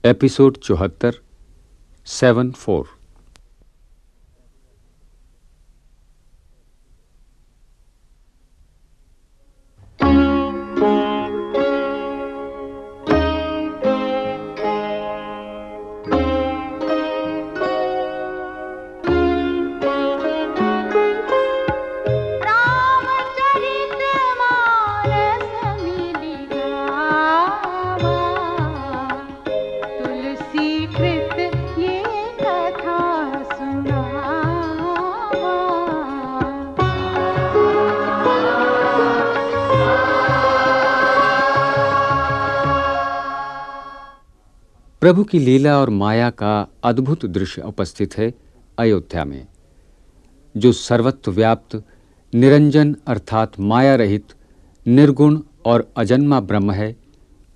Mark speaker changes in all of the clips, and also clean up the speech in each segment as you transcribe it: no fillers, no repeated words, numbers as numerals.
Speaker 1: Episode 74 7-4। प्रभु की लीला और माया का अद्भुत दृश्य उपस्थित है अयोध्या में। जो सर्वत्र व्याप्त निरंजन अर्थात माया रहित निर्गुण और अजन्मा ब्रह्म है,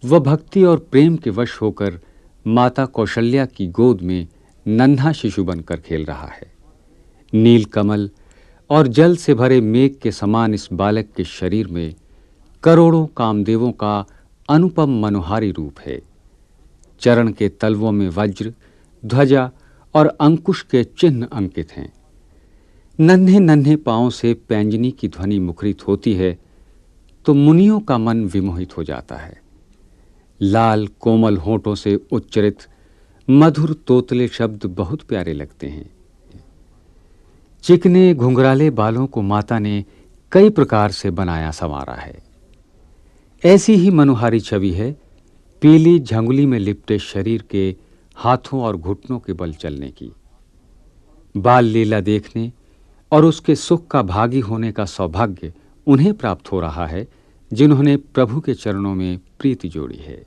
Speaker 1: वह भक्ति और प्रेम के वश होकर माता कौशल्या की गोद में नन्हा शिशु बनकर खेल रहा है। नील कमल और जल से भरे मेघ के समान इस बालक के शरीर में करोड़ों कामदेवों का अनुपम मनोहारी रूप है। चरण के तलवों में वज्र, ध्वजा और अंकुश के चिन्ह अंकित हैं। नन्हे नन्हे पांवों से पैंजनी की ध्वनि मुखरित होती है तो मुनियों का मन विमोहित हो जाता है। लाल कोमल होठों से उच्चरित मधुर तोतले शब्द बहुत प्यारे लगते हैं। चिकने घुंघराले बालों को माता ने कई प्रकार से बनाया संवारा है। ऐसी ही मनोहारी छवि है पीली झंगुली में लिपटे शरीर के हाथों और घुटनों के बल चलने की। बाल लीला देखने और उसके सुख का भागी होने का सौभाग्य उन्हें प्राप्त हो रहा है जिन्होंने प्रभु के चरणों में प्रीति जोड़ी है।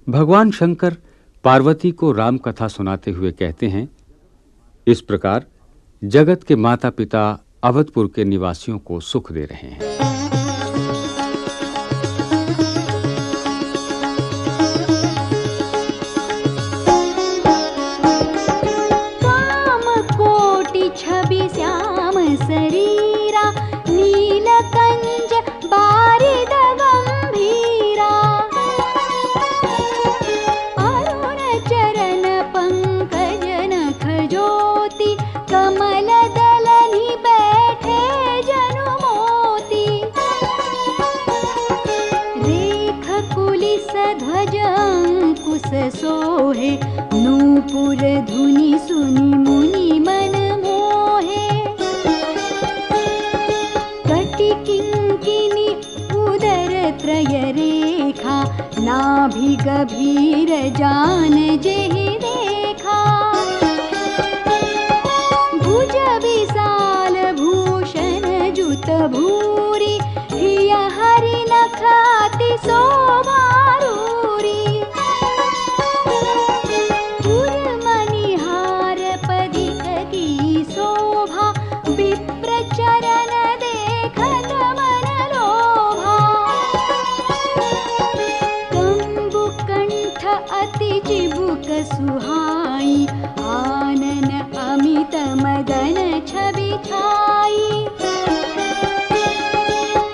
Speaker 1: भगवान शंकर पार्वती को राम कथा सुनाते हुए कहते हैं, इस प्रकार जगत के माता पिता अवधपुर के निवासियों को सुख दे रहे हैं।
Speaker 2: शरीरा नीलकंज बारिद गंभीरा, अरुण चरण पंकज नख ज्योति, कमल दलनि बैठे जनु मोती, रेख कुलिस ध्वज अंकुश सोहे, नूपुर धुनि सुनि मुनि मन मोहे, किंकिनी उदर त्रय रेखा, नाभि गभीर जान जेहि देखा, भुज विशाल भूषण जुत भूरि, हिय हरि नख अति शोभा रूरि, पुर मणिहार पदिक की शोभा, विप्र चरण सुहाई, आनन अमित मदन छवि छाई,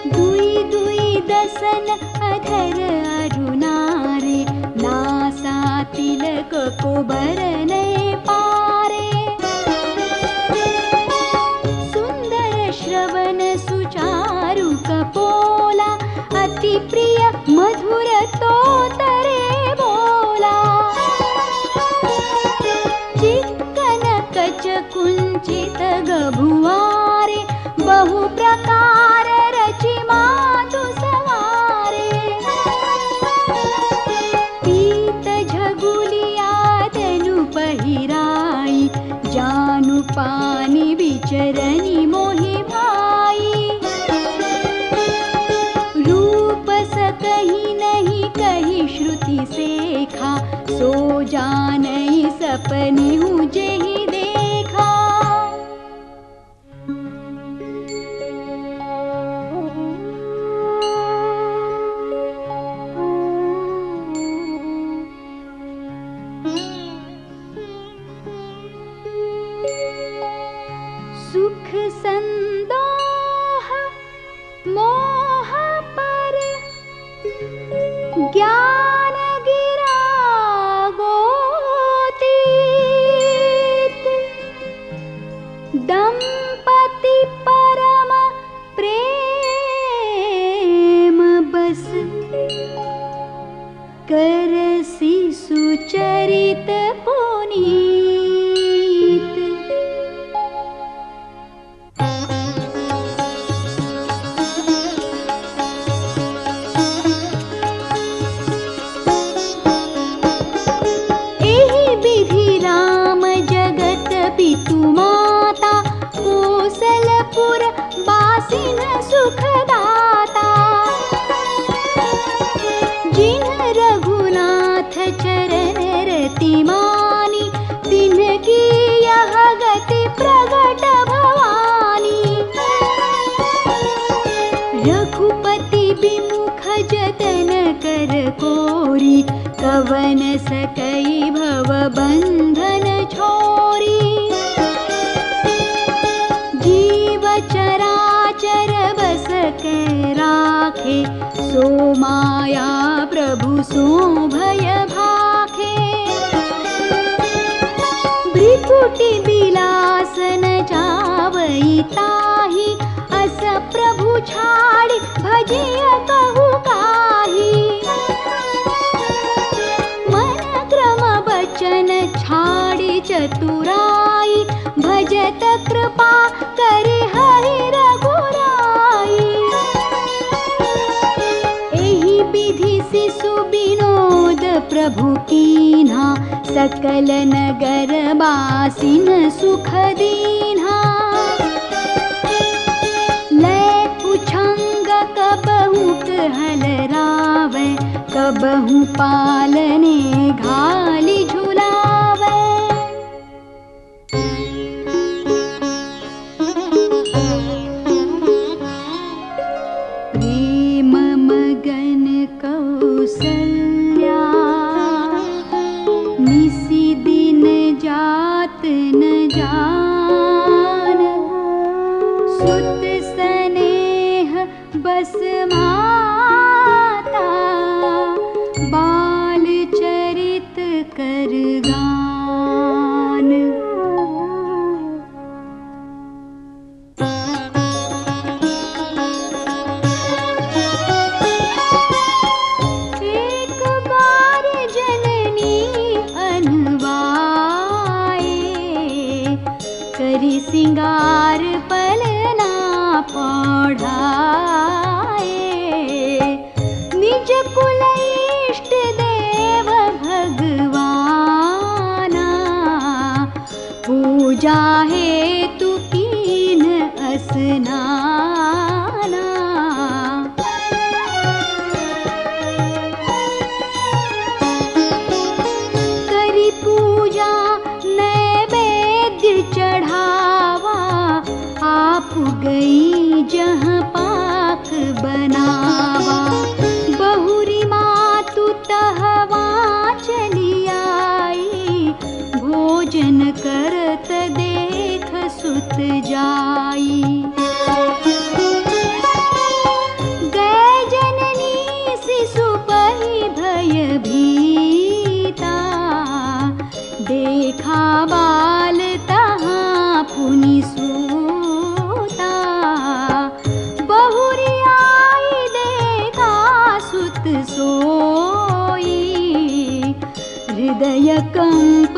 Speaker 2: दुई दुई दसन अधर अरुणारे, नासा तिलक को बरने पारे, सुंदर श्रवण सुचारु कपोला, अति प्रिय मधुर तोतरे बोला, कुंचित गभुआरे, बहु प्रकार रचि मातु सवारे, पीत झगुलिया तनु पहिराई, जानु पानी विचरनी मोहि भाई, रूप सकहि नहीं कही श्रुति सेखा, सो जानई सपने हूँ जेहि सुख संदोह मोह पर ज्ञान गिरा करसि सुचरित पुनीत। एहि विधि राम जगत पितु माता, कोसलपुर बासिन सुखदाता। जिन्ह रघुनाथ चरण रति मानी, तिन्हकी यह गति प्रगट भवानी। रघुपति विमुख जतन कर कोरी, कवन सकई भव बंधन छोरी। जीव चराचर बस के राखे, सो माया प्रभु सो भय भाखे। भृकुटि बिलासन जावई ताहि, अस प्रभु छाड़ि भजिय कहु काहि। मन क्रम बचन छाड़ि चतुराई, भजत कृपा करि हरि रघुराई। एहि विधि शिशु विनोद प्रभु कीन्हा, सकल नगर बासिन सुख दीन्हा। लै उछंग कबहु कहल रावै, कबहु पालने घाली झुलावै। प्रेम मगन कौसल्या, निसी दिन जात न जान। सुत स्नेह बस माता, बाल चरित कर गान। एक बार जननी अनवाए, करी सिंगार पलना पढ़ाए। निज कुल इष्ट देव भगवाना, पूजा हेतु कीन स्नाना। करी पूजा नैवेद्य चढ़ावा, आप गई जहाँ पाक बनावा। बहुरी मातु तहवा चली आई, भोजन करत देख सुत जाई। गए जननी शिशु पहि भय भीता, देखा बाल तहाँ पुनि सूता। बहुरी आई देखा सुत सोई, हृदय कंप